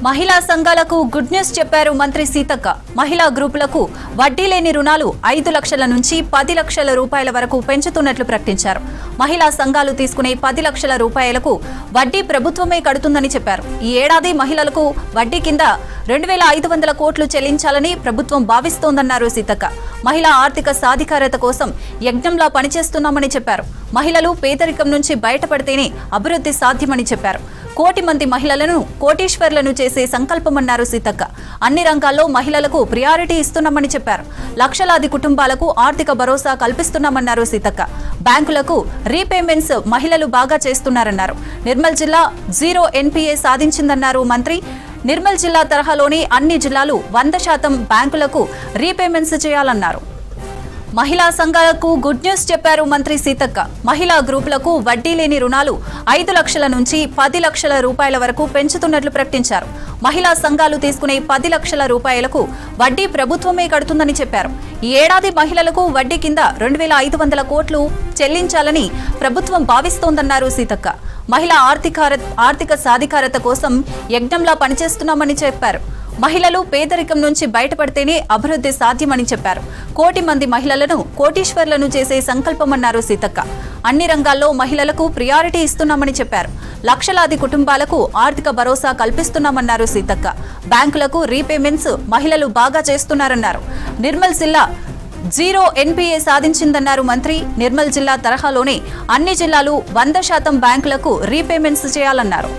మహిళా సంఘాలకు good news చెప్పారు మంత్రి సీతక్క. మహిళా గ్రూపులకు వడ్డీ లేని రుణాలు 5 లక్షల నుంచి 10 లక్షల రూపాయల వరకు పెంచుతున్నట్లు ప్రకటించారు. మహిళా సంఘాలు తీసుకునే 10 లక్షల రూపాయలకు వడ్డీ ప్రభుత్వమే కడుతుందని చెప్పారు. ఈ ఏడాది మహిళలకు వడ్డీ కింద 2500 కోట్లు చెల్లించాలని ప్రభుత్వం భావిస్తోందన్నారు సీతక్క. మహిళా ఆర్థిక సాధికారత కోసం యజ్ఞంలా పనిచేస్తున్నామని చెప్పారు. మహిళలు పేదరికం నుంచి బయటపడితేనే అభివృద్ధి సాధ్యమని చెప్పారు. 1 కోటి మంది మహిళలను కోటీశ్వర్లను చేసే సంకల్పమన్నారు సీతక్క. అన్ని రంగాల్లో మహిళలకు ప్రియారిటీ ఇస్తున్నామని చెప్పారు. లక్షలాది కుటుంబాలకు ఆర్థిక భరోసా కల్పిస్తున్నామన్నారు సీతక్క. బ్యాంకులకు రీపేమెంట్స్ మహిళలు బాగా చేస్తున్నారన్నారు. నిర్మల్ జిల్లా 0 NPA సాధించిందన్నారు మంత్రి. నిర్మల్ జిల్లా తరహాలోని అన్ని జిల్లాలు 100% బ్యాంకులకు రీపేమెంట్స్ చేయాలన్నారు. మహిళా సంఘాలకు గుడ్ న్యూస్ చెప్పారు మంత్రి సీతక్క. మహిళా గ్రూపులకు వడ్డీ లేని రుణాలు 5 లక్షల నుంచి 10 లక్షల రూపాయల వరకు పెంచుతున్నట్లు ప్రకటించారు. మహిళా సంఘాలు తీసుకునే 10 లక్షల రూపాయలకు వడ్డీ ప్రభుత్వమే కడుతుందని చెప్పారు. ఈ ఏడాది మహిళలకు వడ్డీ కింద 2500 కోట్లు చెల్లించాలని ప్రభుత్వం భావిస్తోందన్నారు సీతక్క. మహిళా ఆర్థిక సాధికారత కోసం యజ్ఞంలా పనిచేస్తున్నామని చెప్పారు. మహిళలు పేదరికం నుంచి బయటపడితేనే అభివృద్ధి సాధ్యమని చెప్పారు. 1 కోటి మంది మహిళలను కోటీశ్వర్లను చేసే సంకల్పమన్నారు సీతక్క. అన్ని రంగాల్లో మహిళలకు ప్రియారిటీ ఇస్తున్నామని చెప్పారు. లక్షలాది కుటుంబాలకు ఆర్థిక భరోసా కల్పిస్తున్నామన్నారు సీతక్క. బ్యాంకులకు రీపేమెంట్స్ మహిళలు బాగా చేస్తున్నారన్నారు. నిర్మల్ జిల్లా 0 NPA సాధించిందన్నారు మంత్రి. నిర్మల్ జిల్లా తరహాలోనే అన్ని జిల్లాలు 100% బ్యాంకులకు రీపేమెంట్స్ చేయాలన్నారు.